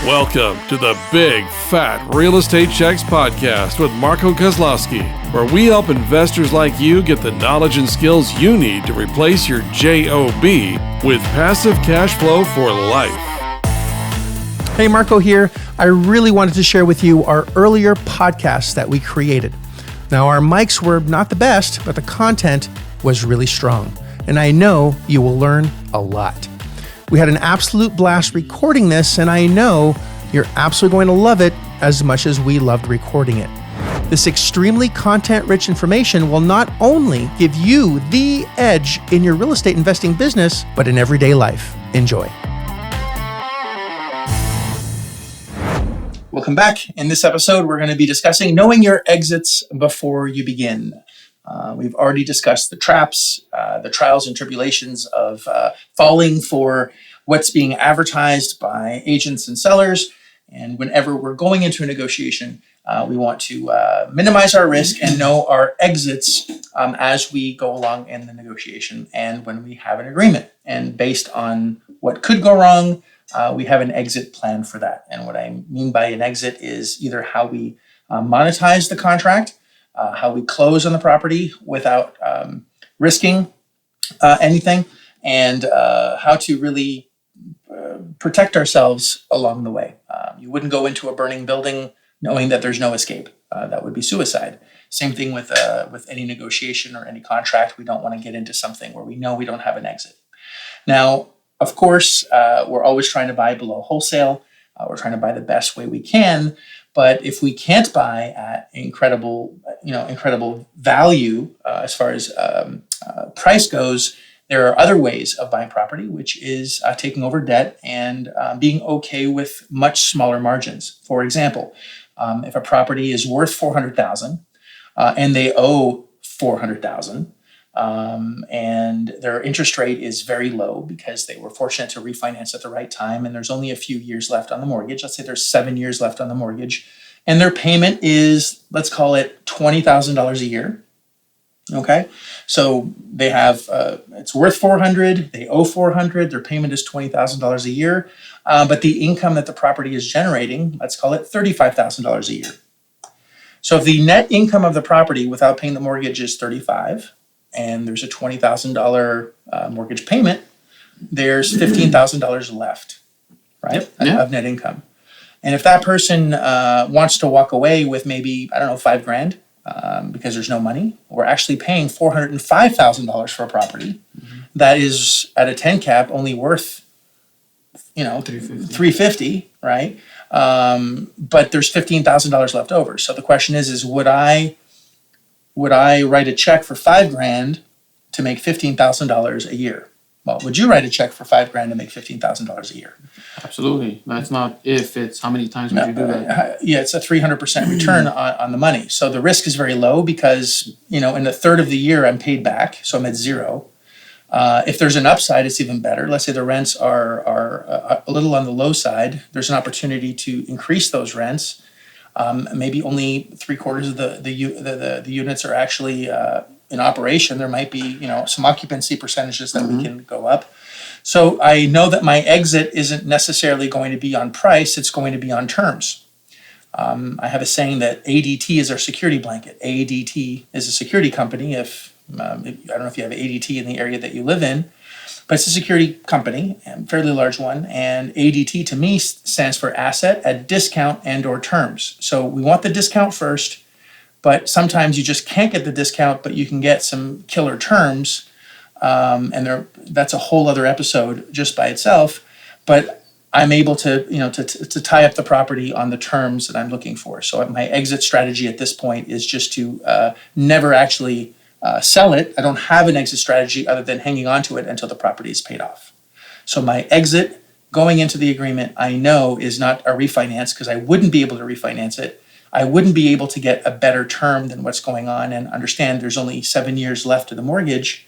Welcome to the Big Fat Real Estate Checks podcast with Marco Kozlowski, where we help investors like you get the knowledge and skills you need to replace your JOB with passive cash flow for life. Hey, Marco here. I really wanted to share with you our earlier podcast that we created. Now, our mics were not the best, but the content was really strong, and I know you will learn a lot. We had an absolute blast recording this, and I know you're absolutely going to love it as much as we loved recording it. This extremely content-rich information will not only give you the edge in your real estate investing business, but in everyday life. Enjoy. Welcome back. In this episode, we're going to be discussing knowing your exits before you begin. We've already discussed the traps, the trials and tribulations of falling for what's being advertised by agents and sellers. And whenever we're going into a negotiation, we want to minimize our risk and know our exits as we go along in the negotiation and when we have an agreement. And based on what could go wrong, we have an exit plan for that. And what I mean by an exit is either how we monetize the contract, how we close on the property without risking anything, and how to really protect ourselves along the way. You wouldn't go into a burning building knowing that there's no escape. That would be suicide. Same thing with any negotiation or any contract. We don't want to get into something where we know we don't have an exit. Now, of course, we're always trying to buy below wholesale. We're trying to buy the best way we can. But if we can't buy at incredible value as far as price goes, there are other ways of buying property, which is taking over debt and being okay with much smaller margins. For example, if a property is worth $400,000 and they owe $400,000, and their interest rate is very low because they were fortunate to refinance at the right time, and there's only a few years left on the mortgage. Let's say there's 7 years left on the mortgage, and their payment is, let's call it $20,000 a year. Okay, so they have it's worth $400,000, they owe $400,000, their payment is $20,000 a year, but the income that the property is generating, let's call it $35,000 a year. So if the net income of the property without paying the mortgage is $35,000, and there's a $20,000 mortgage payment, there's $15,000 left, right, of net income. And if that person wants to walk away with maybe, $5,000 because there's no money, we're actually paying $405,000 for a property that is at a 10 cap only worth, $350,000, right? But there's $15,000 left over. So the question is would I write a check for $5,000 to make $15,000 a year? Well, would you write a check for $5,000 to make $15,000 a year? Absolutely. That's not if, it's how many times would you do that? It's a 300% return on the money. So the risk is very low because, in a third of the year I'm paid back, so I'm at zero. If there's an upside, it's even better. Let's say the rents are a little on the low side. There's an opportunity to increase those rents. Maybe only 3/4 of the units are actually in operation. There might be some occupancy percentages that we can go up. So I know that my exit isn't necessarily going to be on price; it's going to be on terms. I have a saying that ADT is our security blanket. ADT is a security company. I don't know if you have ADT in the area that you live in, but it's a security company, a fairly large one, and ADT to me stands for asset at discount and or terms. So we want the discount first, but sometimes you just can't get the discount, but you can get some killer terms, and that's a whole other episode just by itself. But I'm able to to tie up the property on the terms that I'm looking for. So my exit strategy at this point is just to never actually sell it. I don't have an exit strategy other than hanging on to it until the property is paid off. So my exit going into the agreement, I know, is not a refinance because I wouldn't be able to refinance it. I wouldn't be able to get a better term than what's going on, and understand there's only 7 years left of the mortgage,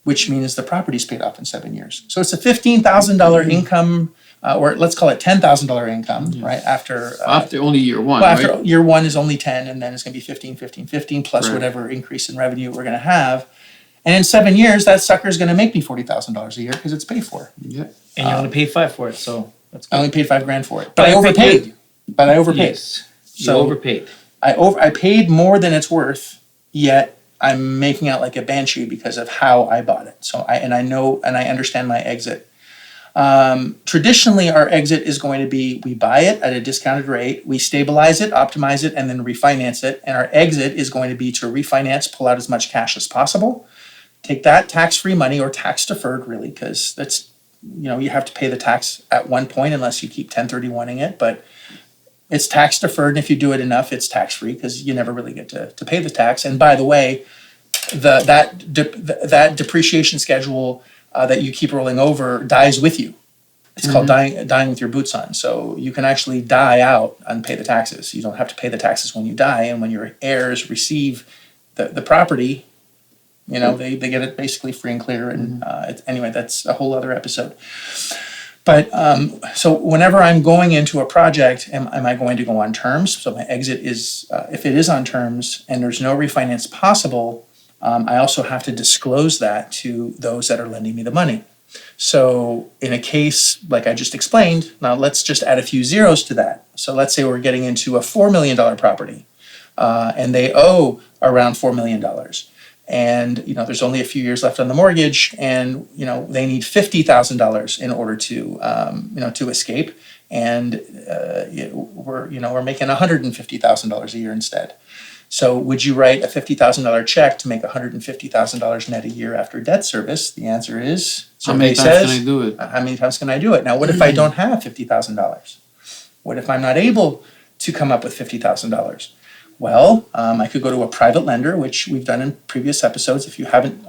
which means the property's paid off in 7 years. So it's a $15,000 income, or let's call it $10,000 income, right? After only year one, well, after year one is only 10, and then it's going to be 15, 15, 15, plus whatever increase in revenue we're going to have. And in 7 years, that sucker is going to make me $40,000 a year because it's paid for. Yeah. And you only pay $5,000 for it, so I only paid $5,000 for it, but I overpaid. Yes, you So overpaid. I paid more than it's worth, yet I'm making out like a banshee because of how I bought it. So I understand my exit. Traditionally, our exit is going to be we buy it at a discounted rate, we stabilize it, optimize it, and then refinance it. And our exit is going to be to refinance, pull out as much cash as possible, take that tax-free money or tax-deferred, really, because that's you have to pay the tax at one point unless you keep 1031ing it, but it's tax-deferred, and if you do it enough, it's tax-free because you never really get to pay the tax. And by the way, that depreciation schedule that you keep rolling over dies with you. It's called dying with your boots on. So you can actually die out and pay the taxes. You don't have to pay the taxes when you die, and when your heirs receive the property, they get it basically free and clear. And anyway, that's a whole other episode. But so whenever I'm going into a project, am I going to go on terms? So my exit is, if it is on terms and there's no refinance possible, I also have to disclose that to those that are lending me the money. So in a case like I just explained, now let's just add a few zeros to that. So let's say we're getting into a $4 million property and they owe around $4 million. And there's only a few years left on the mortgage, and they need $50,000 in order to to escape. And we're making $150,000 a year instead. So would you write a $50,000 check to make $150,000 net a year after debt service? The answer is, how many times can I do it? How many times can I do it? Now, what if I don't have $50,000? What if I'm not able to come up with $50,000? Well, I could go to a private lender, which we've done in previous episodes. If you haven't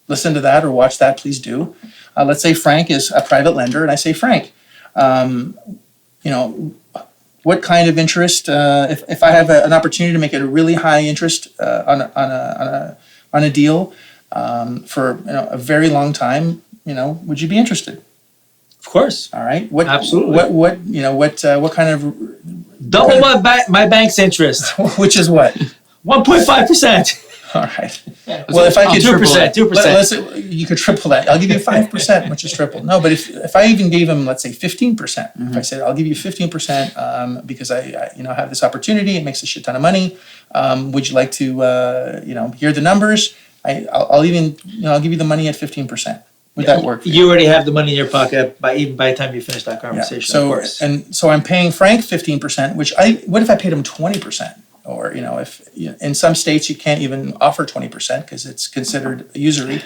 listened to that or watched that, please do. Let's say Frank is a private lender, and I say, Frank, what kind of interest? If I have an opportunity to make it a really high interest on a deal for a very long time, would you be interested? Of course. All right. Absolutely. What kind of double my bank's interest, which is what? 1.5%. All right. Well, if I could 2%, you could triple that. I'll give you 5%, which is triple. No, but if I even gave him, let's say 15%, if I said I'll give you 15% because I have this opportunity, it makes a shit ton of money. Would you like to hear the numbers? I'll give you the money at 15%. Would that work for you? You already have the money in your pocket by the time you finish that conversation. Yeah. Of course. And so I'm paying Frank 15%, what if I paid him 20%? Or, if in some states you can't even offer 20% because it's considered usury.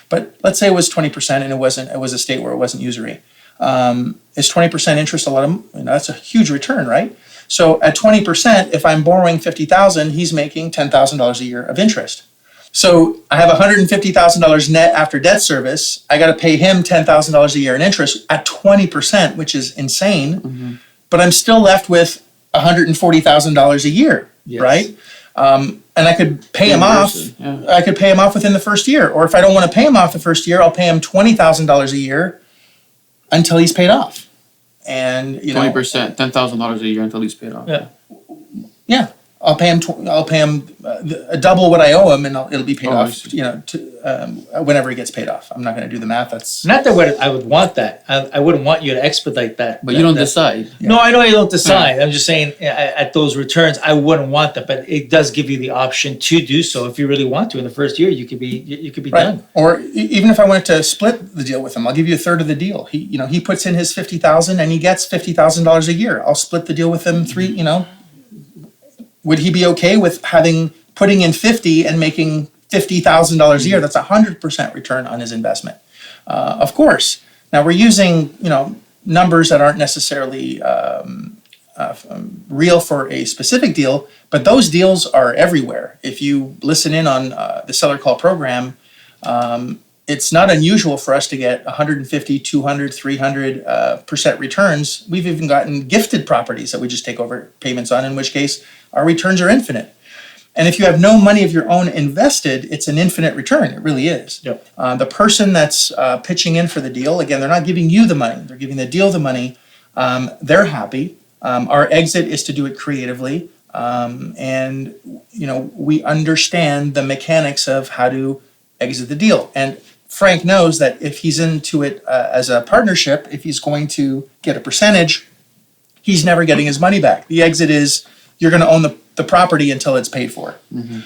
But let's say it was 20% and it was a state where it wasn't usury. Is 20% interest a lot of, that's a huge return, right? So at 20%, if I'm borrowing $50,000, he's making $10,000 a year of interest. So I have $150,000 net after debt service. I got to pay him $10,000 a year in interest at 20%, which is insane. But I'm still left with $140,000 a year, yes. Right? And I could pay him off. Yeah. I could pay him off within the first year, or if I don't want to pay him off the first year, I'll pay him $20,000 a year until he's paid off. And 20%, $10,000 a year until he's paid off. Yeah. Yeah. I'll pay him double what I owe him, and it'll be paid off. Whenever he gets paid off. I'm not going to do the math. That's not that I would want that. I wouldn't want you to expedite that. But you don't decide. Yeah. No, I know you don't decide. I'm just saying at those returns, I wouldn't want that. But it does give you the option to do so if you really want to. In the first year, you could be right. Done. Or even if I wanted to split the deal with him, I'll give you a third of the deal. He puts in his $50,000 and he gets $50,000 a year. I'll split the deal with him three. Would he be okay with putting in 50 and making $50,000 a year? That's 100% return on his investment. Of course. Now we're using numbers that aren't necessarily real for a specific deal, but those deals are everywhere. If you listen in on the Seller Call program, it's not unusual for us to get 150, 200, 300% returns. We've even gotten gifted properties that we just take over payments on, in which case our returns are infinite. And if you have no money of your own invested, it's an infinite return. It really is. Yep. The person that's pitching in for the deal, again, they're not giving you the money. They're giving the deal the money. They're happy. Our exit is to do it creatively. And we understand the mechanics of how to exit the deal. And Frank knows that if he's into it as a partnership, if he's going to get a percentage, he's never getting his money back. The exit is you're going to own the property until it's paid for. Period.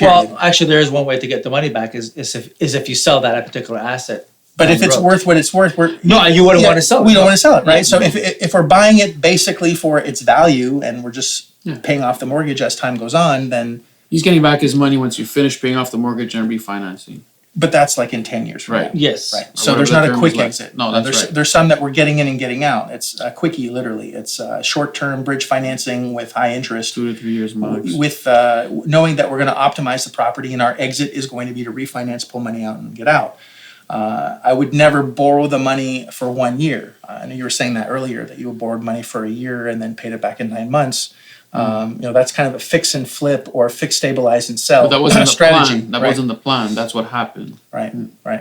Well, actually, there is one way to get the money back is if you sell that particular asset. But if it's worth what it's worth, no, you wouldn't want to sell it. We don't want to sell it, right? So if we're buying it basically for its value and we're just paying off the mortgage as time goes on, then He's getting back his money once you finish paying off the mortgage and refinancing. but that's like in 10 years from Right. now. Yes. Right. So there's not a quick exit. No, that's right. There's some that we're getting in and getting out. It's a quickie, literally. It's short-term bridge financing with high interest. 2 to 3 years max. With knowing that we're going to optimize the property and our exit is going to be to refinance, pull money out, and get out. I would never borrow the money for 1 year. I know you were saying that earlier, that you borrowed money for a year and then paid it back in 9 months. That's kind of a fix and flip or fix, stabilize, and sell But that wasn't the strategy. plan. That wasn't the plan. That's what happened. Right.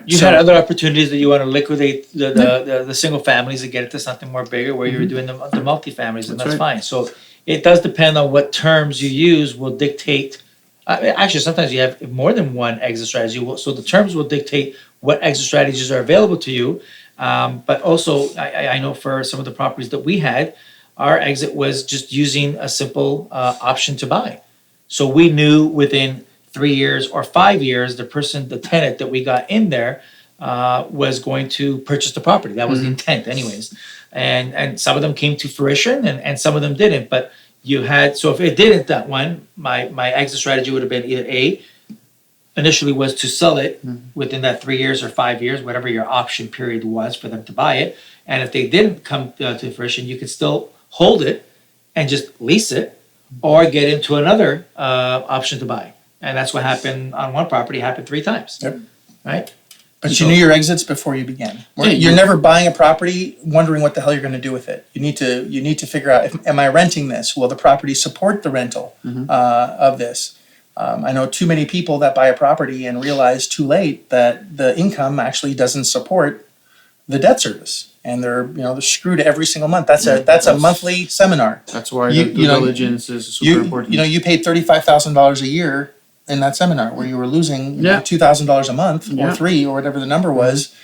You had other opportunities that you want to liquidate the single families and get it to something more bigger where you were doing the multi-families, and that's right. fine. So it does depend on what terms you use will dictate. Actually, sometimes you have more than one exit strategy. So the terms will dictate what exit strategies are available to you. But also, I know for some of the properties that we had, our exit was just using a simple option to buy. So we knew within 3 years or 5 years, the tenant that we got in there was going to purchase the property. That was the intent anyways. And some of them came to fruition and some of them didn't. But so if it didn't, that one, my exit strategy would have been either initially was to sell it within that 3 years or 5 years, whatever your option period was for them to buy it. And if they didn't come to fruition, you could still hold it and just lease it or get into another option to buy. And that's what happened on one property, happened 3 times. Yep. Right? But you knew your exits before you began. You're never buying a property wondering what the hell you're going to do with it. You need to figure out, am I renting this? Will the property support the rental of this? I know too many people that buy a property and realize too late that the income actually doesn't support the debt service, and they're screwed every single month. That's a monthly seminar. That's why due diligence is super important. You paid $35,000 a year in that seminar where you were losing $2,000 a month or $3 or whatever the number was.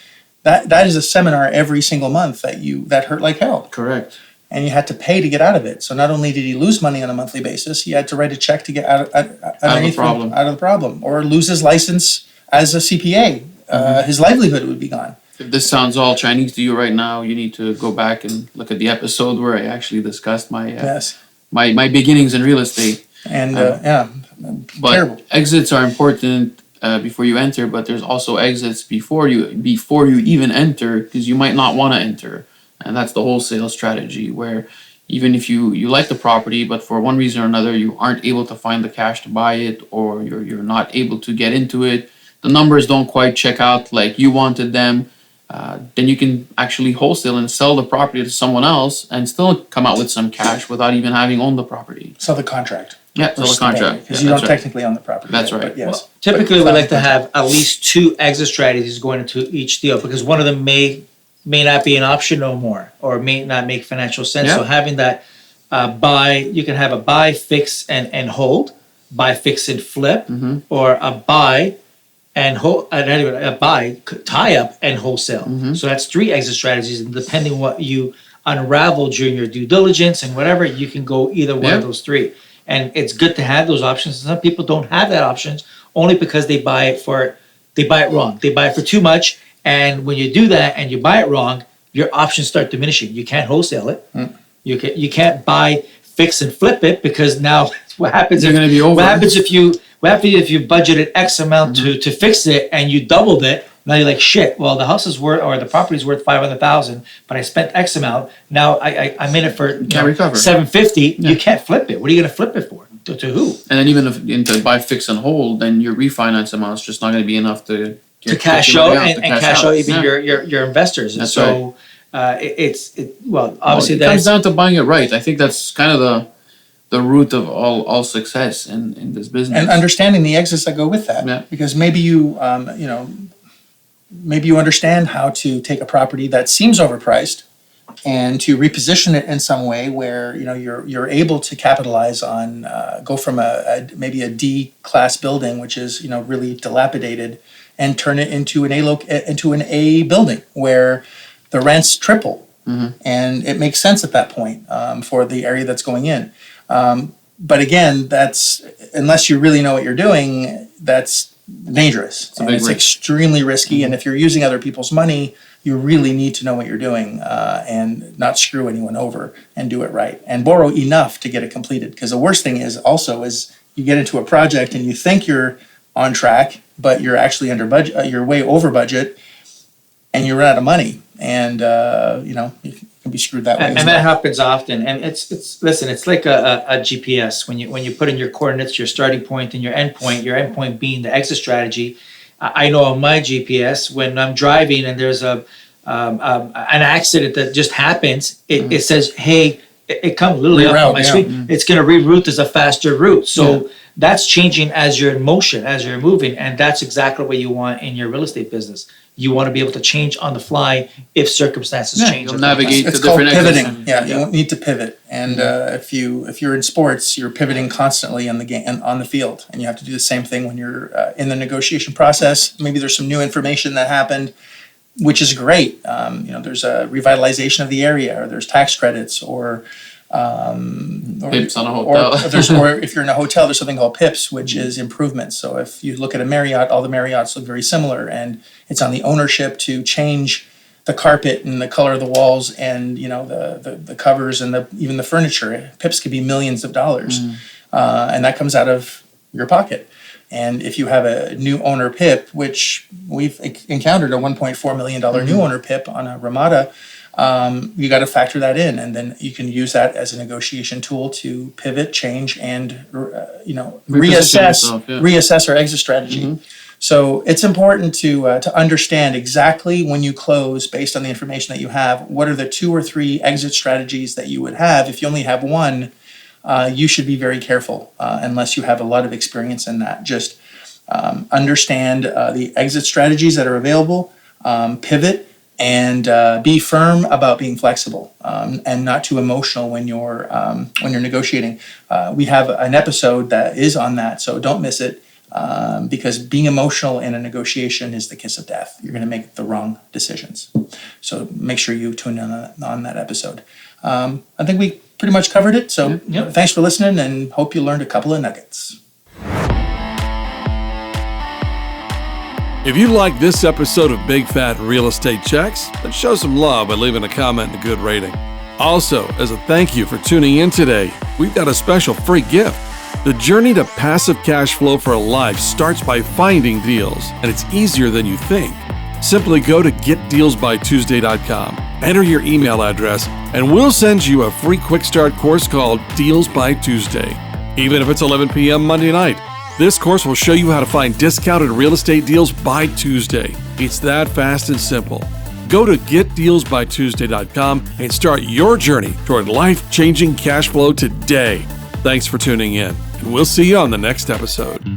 That is a seminar every single month that hurt like hell. Correct. And you had to pay to get out of it. So not only did he lose money on a monthly basis, he had to write a check to get out of the problem, or lose his license as a CPA. His livelihood would be gone. If this sounds all Chinese to you right now, you need to go back and look at the episode where I actually discussed my my beginnings in real estate. And but terrible. Exits are important before you enter, but there's also exits before you even enter, because you might not want to enter. And that's the wholesale strategy, where even if you like the property, but for one reason or another, you aren't able to find the cash to buy it, or you're not able to get into it, the numbers don't quite check out like you wanted them, then you can actually wholesale and sell the property to someone else and still come out with some cash without even having owned the property. Sell the contract. Yeah, sell the contract. Because you don't technically own the property. That's yet, right. But yes. Well, typically, we like to have at least 2 exit strategies going into each deal, because one of them may not be an option no more, or may not make financial sense. Yeah. So having that you can have a buy, fix, and hold, buy, fix, and flip, or a buy and hold, a buy, tie up, and wholesale. So that's 3 exit strategies, and depending what you unravel during your due diligence and whatever, you can go either one of those 3. And it's good to have those options. Some people don't have that options only because they buy it wrong. They buy it for too much. And when you do that and you buy it wrong, your options start diminishing. You can't wholesale it. You can't buy, fix, and flip it, because now what happens? They're going to be over. What happens if you budgeted X amount to fix it and you doubled it? Now you're like, shit. Well, the house is worth, or the property is worth $500,000, but I spent X amount. Now I'm in it for recover. $750. You can't flip it. What are you going to flip it for? To who? And then even if into buy, fix, and hold, then your refinance amount is just not going to be enough to cash out and cash out even your investors. And That's so obviously it comes down to buying it right. I think that's kind of the root of all success in this business. And understanding the exits that go with that. Yeah. Because maybe you understand how to take a property that seems overpriced and to reposition it in some way where you're able to capitalize on go from maybe a D class building, which is really dilapidated, and turn it into an A building where the rents triple. And it makes sense at that point for the area that's going in. But again, that's unless you really know what you're doing, that's dangerous. It's extremely risky. And if you're using other people's money, you really need to know what you're doing and not screw anyone over and do it right and borrow enough to get it completed. Because the worst thing is you get into a project and you think you're on track, but you're actually under budget. You're way over budget, and you run out of money, and you can be screwed that way. And that happens often. And it's like a GPS. When you put in your coordinates, your starting point and your end point being the exit strategy. I know on my GPS when I'm driving and there's an accident that just happens, it says, hey, it comes literally up on my screen. It's going to reroute as a faster route. So that's changing as you're in motion, as you're moving. And that's exactly what you want in your real estate business. You want to be able to change on the fly if circumstances change. You'll navigate it's the called different pivoting. You need to pivot. And if you're in sports, you're pivoting constantly on the game and on the field. And you have to do the same thing when you're in the negotiation process. Maybe there's some new information that happened, which is great. There's a revitalization of the area, or there's tax credits, or PIPs on a hotel. or if you're in a hotel, there's something called PIPs, which is improvements. So if you look at a Marriott, all the Marriotts look very similar, and it's on the ownership to change the carpet and the color of the walls and the covers and even the furniture. PIPs could be millions of dollars, and that comes out of your pocket. And if you have a new owner PIP, which we've encountered a $1.4 million new owner PIP on a Ramada, you got to factor that in, and then you can use that as a negotiation tool to pivot, change, and reassess our exit strategy. So it's important to understand exactly when you close, based on the information that you have, what are the 2 or 3 exit strategies that you would have. If you only have one, you should be very careful unless you have a lot of experience in that. Just understand the exit strategies that are available, pivot, and be firm about being flexible and not too emotional when you're negotiating. We have an episode that is on that, so don't miss it, because being emotional in a negotiation is the kiss of death. You're going to make the wrong decisions. So make sure you tune in on that episode. I think we pretty much covered it. So thanks for listening, and hope you learned a couple of nuggets. If you like this episode of Big Fat Real Estate Checks, then show some love by leaving a comment and a good rating. Also, as a thank you for tuning in today, we've got a special free gift. The journey to passive cash flow for a life starts by finding deals, and it's easier than you think. Simply go to getdealsbytuesday.com, enter your email address, and we'll send you a free quick start course called Deals by Tuesday. Even if it's 11 p.m. Monday night, this course will show you how to find discounted real estate deals by Tuesday. It's that fast and simple. Go to getdealsbytuesday.com and start your journey toward life-changing cash flow today. Thanks for tuning in, and we'll see you on the next episode.